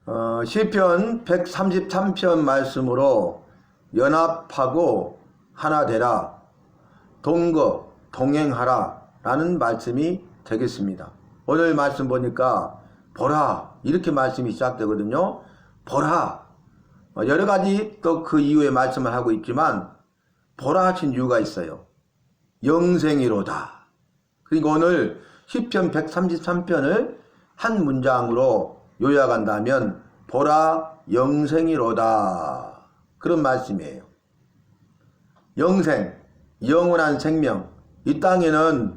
시편 133편 말씀으로 연합하고 하나 되라, 동거 동행하라 라는 말씀이 되겠습니다. 오늘 말씀 보니까 보라 이렇게 말씀이 시작되거든요. 보라, 여러 가지 또 그 이후에 말씀을 하고 있지만 보라 하신 이유가 있어요. 영생이로다. 그러니까 오늘 시편 133편을 한 문장으로 요약한다면 보라 영생이로다, 그런 말씀이에요. 영생, 영원한 생명. 이 땅에는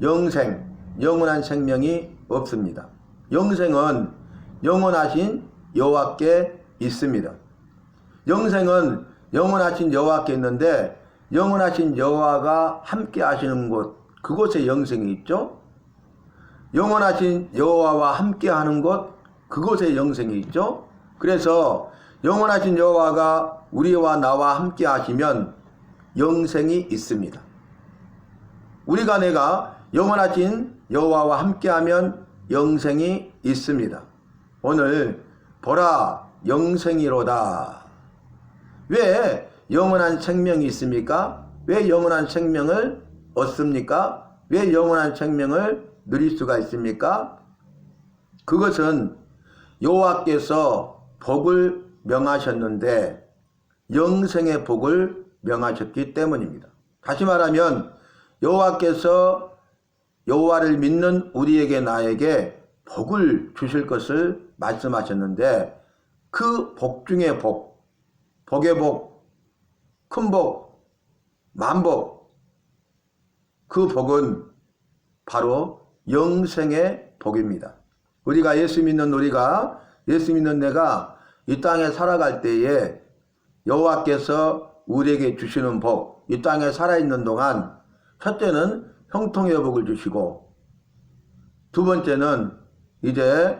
영생, 영원한 생명이 없습니다. 영생은 영원하신 여호와께 있습니다. 영생은 영원하신 여호와께 있는데, 영원하신 여호와가 함께 하시는 곳, 그곳에 영생이 있죠. 영원하신 여호와와 함께 하는 곳, 그곳에 영생이 있죠. 그래서 영원하신 여호와가 우리와 나와 함께 하시면 영생이 있습니다. 우리가 내가 영원하신 여호와와 함께하면 영생이 있습니다. 오늘 보라 영생이로다. 왜 영원한 생명이 있습니까? 왜 영원한 생명을 얻습니까? 왜 영원한 생명을 누릴 수가 있습니까? 그것은 여호와께서 복을 명하셨는데 영생의 복을 명하셨기 때문입니다. 다시 말하면 여호와께서 여호와를 믿는 우리에게 나에게 복을 주실 것을 말씀하셨는데, 그 복 중에 복, 복의 복, 큰 복, 만복, 그 복은 바로 영생의 복입니다. 우리가 예수 믿는 우리가, 예수 믿는 내가 이 땅에 살아갈 때에 여호와께서 우리에게 주시는 복, 이 땅에 살아있는 동안 첫째는 형통의 복을 주시고, 두 번째는 이제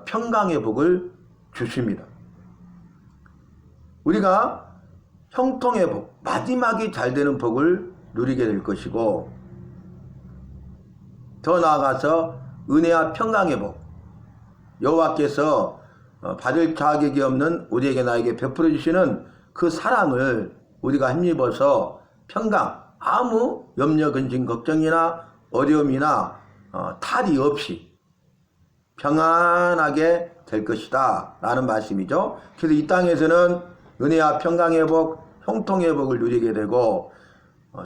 평강의 복을 주십니다. 우리가 형통의 복, 마지막이 잘 되는 복을 누리게 될 것이고, 더 나아가서 은혜와 평강의 복, 여호와께서 받을 자격이 없는 우리에게 나에게 베풀어 주시는 그 사랑을 우리가 힘입어서 평강, 아무 염려, 근심, 걱정이나 어려움이나 탈이 없이 평안하게 될 것이다 라는 말씀이죠. 그래서 이 땅에서는 은혜와 평강의 복, 형통의 복을 누리게 되고,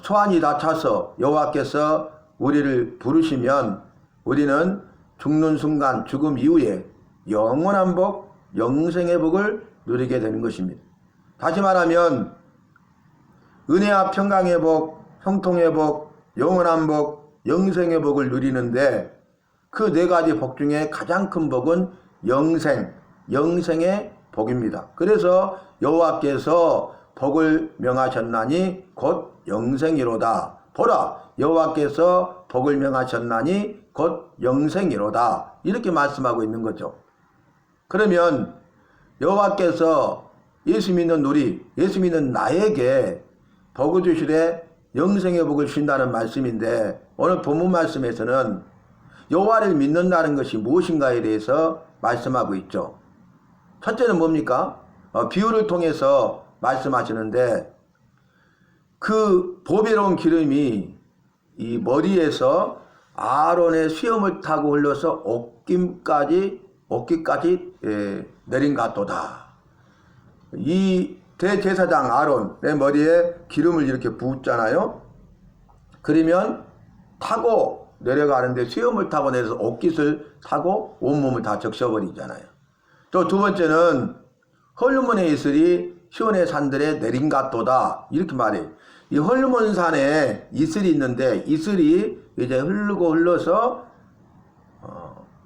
소환이 다 차서 여호와께서 우리를 부르시면 우리는 죽는 순간, 죽음 이후에 영원한 복, 영생의 복을 누리게 되는 것입니다. 다시 말하면 은혜와 평강의 복, 형통의 복, 영원한 복, 영생의 복을 누리는데, 그 네 가지 복 중에 가장 큰 복은 영생, 영생의 복입니다. 그래서 여호와께서 복을 명하셨나니 곧 영생이로다. 보라, 여호와께서 복을 명하셨나니 곧 영생이로다. 이렇게 말씀하고 있는 거죠. 그러면 여호와께서 예수 믿는 우리, 예수 믿는 나에게 복을 주시되 영생의 복을 주신다는 말씀인데, 오늘 본문 말씀에서는 여호와를 믿는다는 것이 무엇인가에 대해서 말씀하고 있죠. 첫째는 뭡니까? 비유를 통해서 말씀하시는데, 그 보배로운 기름이 이 머리에서 아론의 수염을 타고 흘러서 옷깃까지 내린 같도다. 이 대제사장 아론의 머리에 기름을 이렇게 부었잖아요. 그러면 타고 내려가는데 수염을 타고 내려서 옷깃을 타고 온몸을 다 적셔버리잖아요. 또 두 번째는 헐르몬의 이슬이 시온의 산들에 내린 같도다, 이렇게 말해요. 이 헐르몬 산에 이슬이 있는데, 이슬이 이제 흐르고 흘러서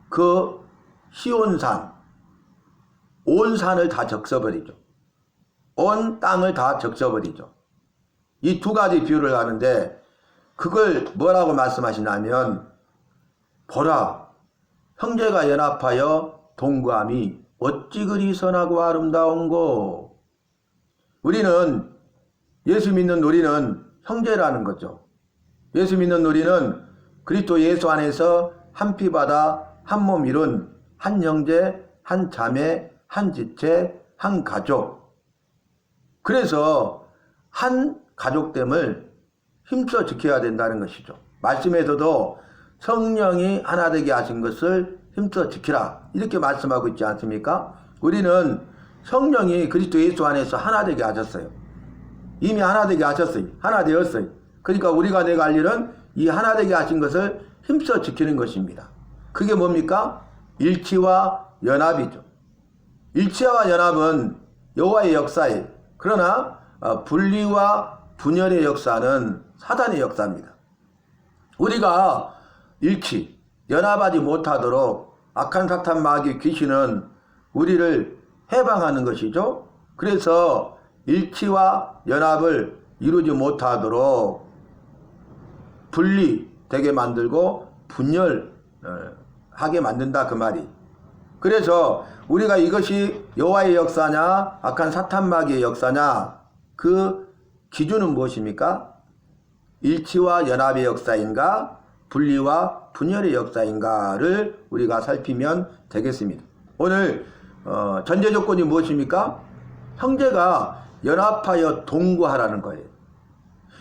그 시온산, 온 산을 다 적셔버리죠. 온 땅을 다 적셔버리죠. 이 두 가지 비유를 하는데, 그걸 뭐라고 말씀하시냐면, 보라, 형제가 연합하여 동거함이 어찌 그리 선하고 아름다운고. 우리는, 예수 믿는 우리는 형제라는 거죠. 예수 믿는 우리는 그리스도 예수 안에서 한 피 받아 한 몸 이룬 한 형제 한 자매, 한 지체, 한 가족. 그래서 한 가족됨을 힘써 지켜야 된다는 것이죠. 말씀에서도 성령이 하나 되게 하신 것을 힘써 지키라 이렇게 말씀하고 있지 않습니까? 우리는 성령이 그리스도 예수 안에서 하나 되게 하셨어요. 이미 하나 되게 하셨어요. 하나 되었어요. 그러니까 우리가 내가 할 일은 이 하나 되게 하신 것을 힘써 지키는 것입니다. 그게 뭡니까? 일치와 연합이죠. 일치와 연합은 여호와의 역사예요. 그러나 분리와 분열의 역사는 사단의 역사입니다. 우리가 일치, 연합하지 못하도록 악한 사탄 마귀 귀신은 우리를 해방하는 것이죠. 그래서 일치와 연합을 이루지 못하도록 분리되게 만들고 분열하게 만든다 그 말이. 그래서 우리가 이것이 여호와의 역사냐 악한 사탄 마귀의 역사냐 그 기준은 무엇입니까? 일치와 연합의 역사인가 분리와 분열의 역사인가를 우리가 살피면 되겠습니다. 오늘 전제 조건이 무엇입니까? 형제가 연합하여 동거하라는 거예요.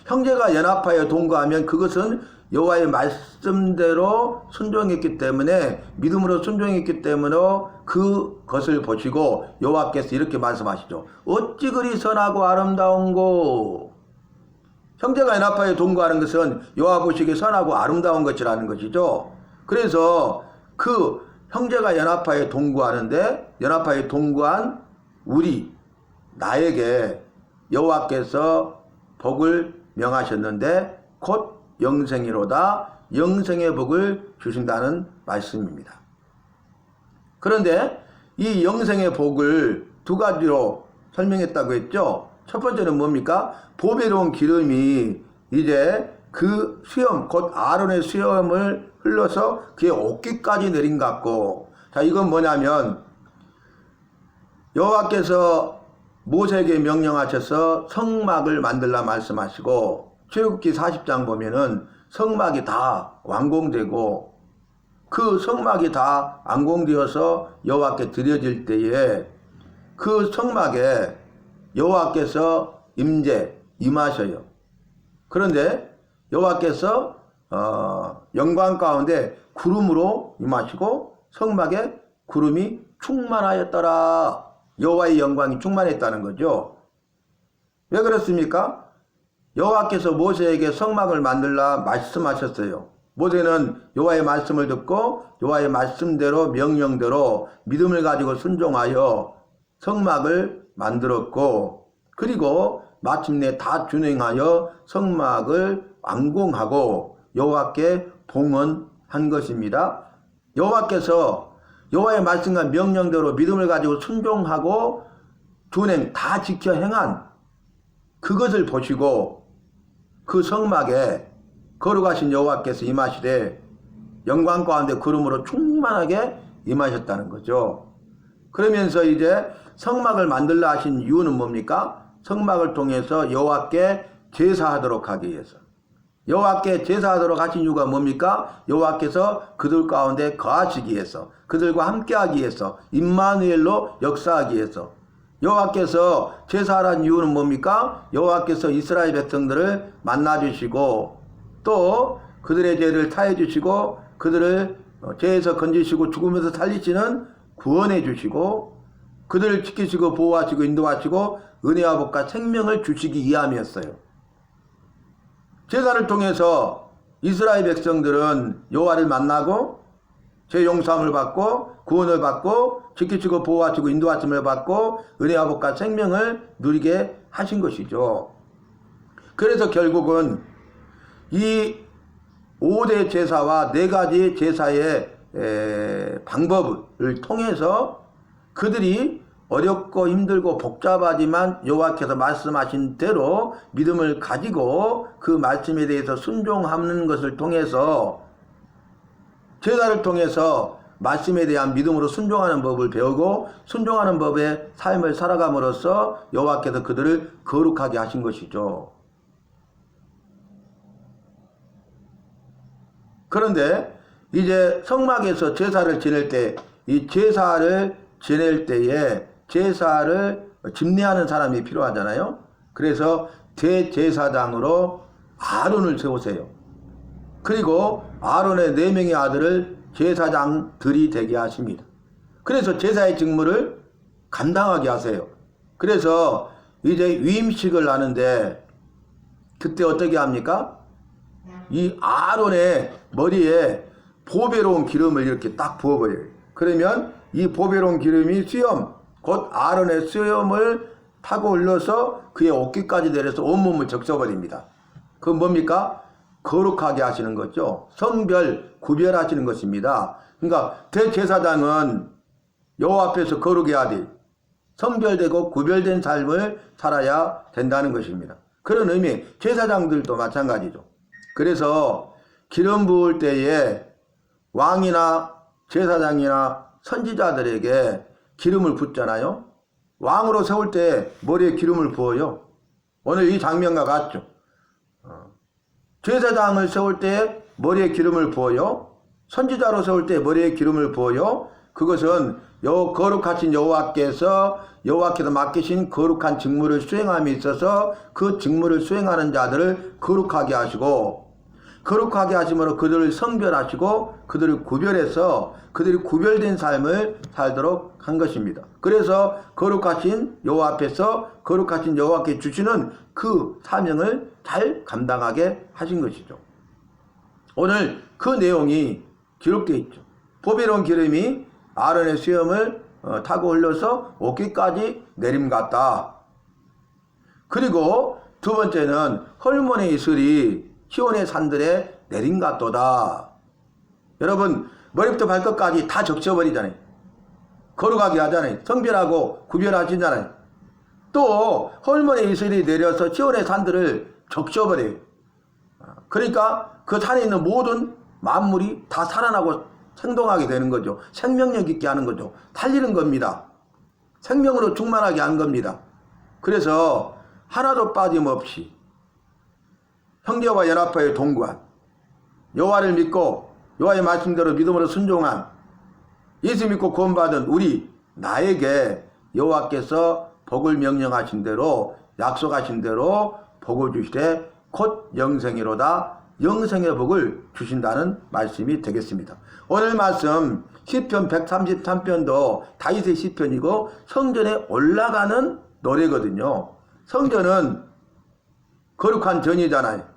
형제가 연합하여 동거하면 그것은 여호와의 말씀대로 순종했기 때문에 믿음으로 순종했기 때문에 그것을 보시고 여호와께서 이렇게 말씀하시죠. 어찌 그리 선하고 아름다운고. 형제가 연합하여 동거하는 것은 여호와 보시기에 선하고 아름다운 것이라는 것이죠. 그래서 그 형제가 연합하여 동거하는데 연합하여 동거한 우리 나에게 여호와께서 복을 명하셨는데 곧 영생이로다. 영생의 복을 주신다는 말씀입니다. 그런데 이 영생의 복을 두 가지로 설명했다고 했죠. 첫 번째는 뭡니까? 보배로운 기름이 이제 그 수염 곧 아론의 수염을 흘러서 그의 옷깃까지 내린 것 같고, 자 이건 뭐냐면 여호와께서 모세에게 명령하셔서 성막을 만들라 말씀하시고 출애굽기 40장 보면은 성막이 다 완공되고 그 성막이 다 완공되어서 여호와께 드려질 때에 그 성막에 여호와께서 임하셔요. 그런데 여호와께서 영광 가운데 구름으로 임하시고 성막에 구름이 충만하였더라. 여호와의 영광이 충만했다는 거죠. 왜 그렇습니까? 여호와께서 모세에게 성막을 만들라 말씀하셨어요. 모세는 여호와의 말씀을 듣고 여호와의 말씀대로 명령대로 믿음을 가지고 순종하여 성막을 만들었고, 그리고 마침내 다 준행하여 성막을 완공하고 여호와께 봉헌한 것입니다. 여호와께서 여호와의 말씀과 명령대로 믿음을 가지고 순종하고 준행 다 지켜 행한 그것을 보시고 그 성막에 거룩하신 여호와께서 임하시되 영광 가운데 구름으로 충만하게 임하셨다는 거죠. 그러면서 이제 성막을 만들라 하신 이유는 뭡니까? 성막을 통해서 여호와께 제사하도록 하기 위해서. 여호와께 제사하도록 하신 이유가 뭡니까? 여호와께서 그들 가운데 거하시기 위해서, 그들과 함께하기 위해서, 임마누엘로 역사하기 위해서. 여호와께서 제사하라는 이유는 뭡니까? 여호와께서 이스라엘 백성들을 만나주시고 또 그들의 죄를 사해 주시고 그들을 죄에서 건지시고 죽음에서 살리시는 구원해 주시고 그들을 지키시고 보호하시고 인도하시고 은혜와 복과 생명을 주시기 위함이었어요. 제사를 통해서 이스라엘 백성들은 여호와를 만나고 죄 용서함을 받고 구원을 받고 지키시고 보호하시고 인도하심을 받고 은혜와 복과 생명을 누리게 하신 것이죠. 그래서 결국은 이 5대 제사와 4가지 제사의 방법을 통해서 그들이 어렵고 힘들고 복잡하지만 여호와께서 말씀하신 대로 믿음을 가지고 그 말씀에 대해서 순종하는 것을 통해서 제사를 통해서 말씀에 대한 믿음으로 순종하는 법을 배우고 순종하는 법의 삶을 살아감으로써 여호와께서 그들을 거룩하게 하신 것이죠. 그런데 이제 성막에서 제사를 지낼 때 이 제사를 지낼 때에 제사를 집례하는 사람이 필요하잖아요. 그래서 대제사장으로 아론을 세우세요. 그리고 아론의 4명의 아들을 제사장들이 되게 하십니다. 그래서 제사의 직무를 감당하게 하세요. 그래서 이제 위임식을 하는데 그때 어떻게 합니까? 이 아론의 머리에 보배로운 기름을 이렇게 딱 부어버려요. 그러면 이 보배로운 기름이 수염, 곧 아론의 수염을 타고 흘러서 그의 어깨까지 내려서 온몸을 적셔버립니다. 그건 뭡니까? 거룩하게 하시는 거죠. 성별, 구별하시는 것입니다. 그러니까 대제사장은 여호와 앞에서 거룩해야 돼. 성별되고 구별된 삶을 살아야 된다는 것입니다. 그런 의미, 제사장들도 마찬가지죠. 그래서 기름 부을 때에 왕이나 제사장이나 선지자들에게 기름을 붓잖아요. 왕으로 세울 때 머리에 기름을 부어요. 오늘 이 장면과 같죠. 제사장을 세울 때 머리에 기름을 부어요. 선지자로 세울 때 머리에 기름을 부어요. 그것은 거룩하신 여호와께서 맡기신 거룩한 직무를 수행함에 있어서 그 직무를 수행하는 자들을 거룩하게 하시고, 거룩하게 하심으로 그들을 성별하시고 그들을 구별해서 그들이 구별된 삶을 살도록 한 것입니다. 그래서 거룩하신 여호와 앞에서 거룩하신 여호와께 주시는 그 사명을 잘 감당하게 하신 것이죠. 오늘 그 내용이 기록되어 있죠. 보배로운 기름이 아론의 수염을 타고 흘러서 어깨까지 내림갔다. 그리고 두 번째는 헐몬의 이슬이 시온의 산들에 내림갔도다. 여러분, 머리부터 발끝까지 다 적셔버리잖아요. 거룩하게 하잖아요. 성별하고 구별하시잖아요. 또 헐몬의 이슬이 내려서 시온의 산들을 적셔버려요. 그러니까 그 산에 있는 모든 만물이 다 살아나고 생동하게 되는 거죠. 생명력 있게 하는 거죠. 살리는 겁니다. 생명으로 충만하게 한 겁니다. 그래서 하나도 빠짐없이 형제와 연합하여 동거한, 여호와를 믿고 여호와의 말씀대로 믿음으로 순종한, 예수 믿고 구원받은 나에게 여호와께서 복을 명령하신 대로, 약속하신 대로 복을 주시되 곧 영생이로다. 영생의 복을 주신다는 말씀이 되겠습니다. 오늘 말씀 시편 133편도 다윗의 시편이고 성전에 올라가는 노래거든요. 성전은 거룩한 전이잖아요.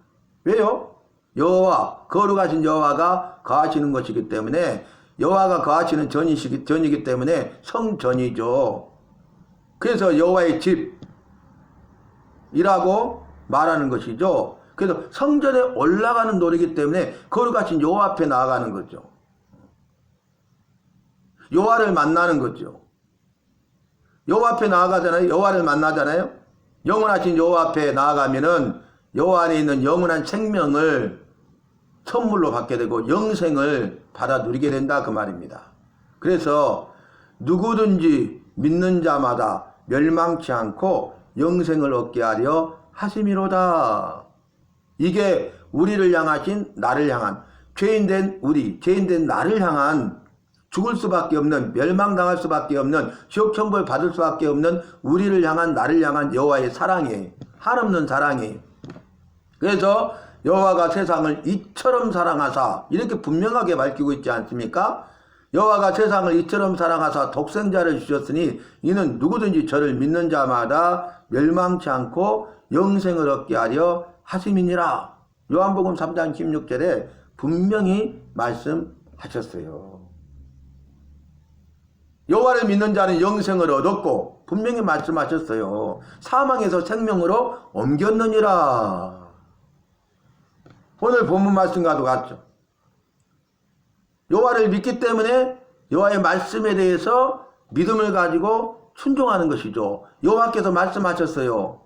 왜요? 여호와, 거룩하신 여호와가 거하시는 것이기 때문에, 여호와가 거하시는 전이기 때문에 성전이죠. 그래서 여호와의 집이라고 말하는 것이죠. 그래서 성전에 올라가는 노래이기 때문에 거룩하신 여호와 앞에 나아가는 거죠. 여호와를 만나는 거죠. 여호와 앞에 나아가잖아요. 여호와를 만나잖아요. 영원하신 여호와 앞에 나아가면은 여호와 안에 있는 영원한 생명을 선물로 받게 되고 영생을 받아 누리게 된다 그 말입니다. 그래서 누구든지 믿는 자마다 멸망치 않고 영생을 얻게 하려 하심이로다. 이게 우리를 향하신, 나를 향한, 죄인된 나를 향한, 죽을 수밖에 없는, 멸망당할 수밖에 없는, 지옥천벌 받을 수밖에 없는 우리를 향한, 나를 향한 여호와의 사랑이에요. 한없는 사랑이에요. 그래서 여호와가 세상을 이처럼 사랑하사, 이렇게 분명하게 밝히고 있지 않습니까? 여호와가 세상을 이처럼 사랑하사 독생자를 주셨으니 이는 누구든지 저를 믿는 자마다 멸망치 않고 영생을 얻게 하려 하심이니라. 요한복음 3장 16절에 분명히 말씀하셨어요. 여호와를 믿는 자는 영생을 얻었고 분명히 말씀하셨어요. 사망에서 생명으로 옮겼느니라. 오늘 본문 말씀과도 같죠. 여호와를 믿기 때문에 여호와의 말씀에 대해서 믿음을 가지고 순종하는 것이죠. 여호와께서 말씀하셨어요.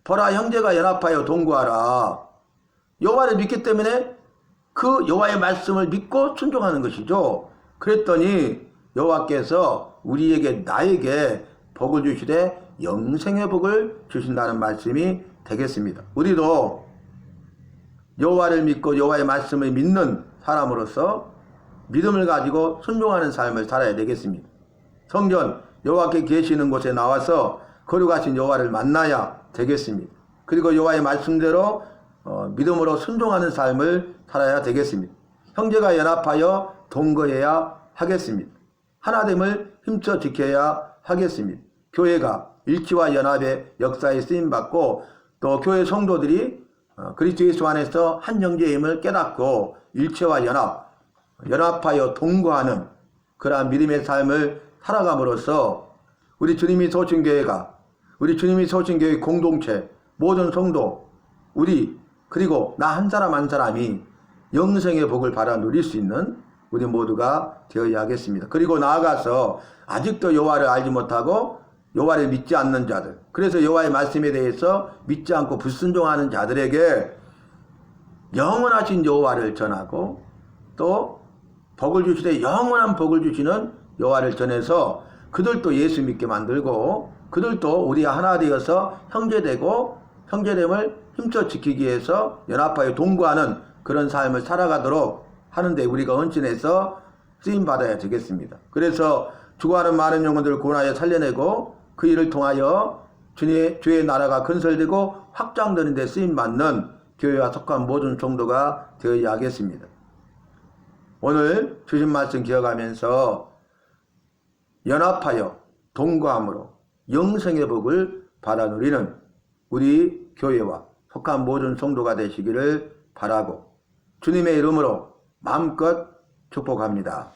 보라, 형제가 연합하여 동거하라. 여호와를 믿기 때문에 그 여호와의 말씀을 믿고 순종하는 것이죠. 그랬더니 여호와께서 나에게 복을 주시되 영생의 복을 주신다는 말씀이 되겠습니다. 우리도 여호와를 믿고 여호와의 말씀을 믿는 사람으로서 믿음을 가지고 순종하는 삶을 살아야 되겠습니다. 성전 여호와께 계시는 곳에 나와서 거룩하신 여호와를 만나야 되겠습니다. 그리고 여호와의 말씀대로 믿음으로 순종하는 삶을 살아야 되겠습니다. 형제가 연합하여 동거해야 하겠습니다. 하나됨을 힘써 지켜야 하겠습니다. 교회가 일치와 연합의 역사에 쓰임받고 또 교회 성도들이 그리스도 예수 안에서 한 형제임을 깨닫고 일체와 연합하여 동거하는 그러한 믿음의 삶을 살아감으로써 우리 주님이 세우신 교회가, 우리 주님이 세우신 교회 공동체, 모든 성도, 우리 그리고 나 한 사람 한 사람이 영생의 복을 받아 누릴 수 있는 우리 모두가 되어야 하겠습니다. 그리고 나아가서 아직도 여호와를 알지 못하고 여호와를 믿지 않는 자들, 그래서 여호와의 말씀에 대해서 믿지 않고 불순종하는 자들에게 영원하신 여호와를 전하고 또 복을 주시되 영원한 복을 주시는 여호와를 전해서 그들도 예수 믿게 만들고 그들도 우리와 하나 되어서 형제되고 형제됨을 힘써 지키기 위해서 연합하여 동거하는 그런 삶을 살아가도록 하는데 우리가 헌신해서 쓰임받아야 되겠습니다. 그래서 죽어가는 많은 영혼들을 구원하여 살려내고 그 일을 통하여 주의 나라가 건설되고 확장되는 데 쓰임받는 교회와 속한 모든 성도가 되어야 하겠습니다. 오늘 주신 말씀 기억하면서 연합하여 동거함으로 영생의 복을 받아 누리는 우리 교회와 속한 모든 성도가 되시기를 바라고 주님의 이름으로 마음껏 축복합니다.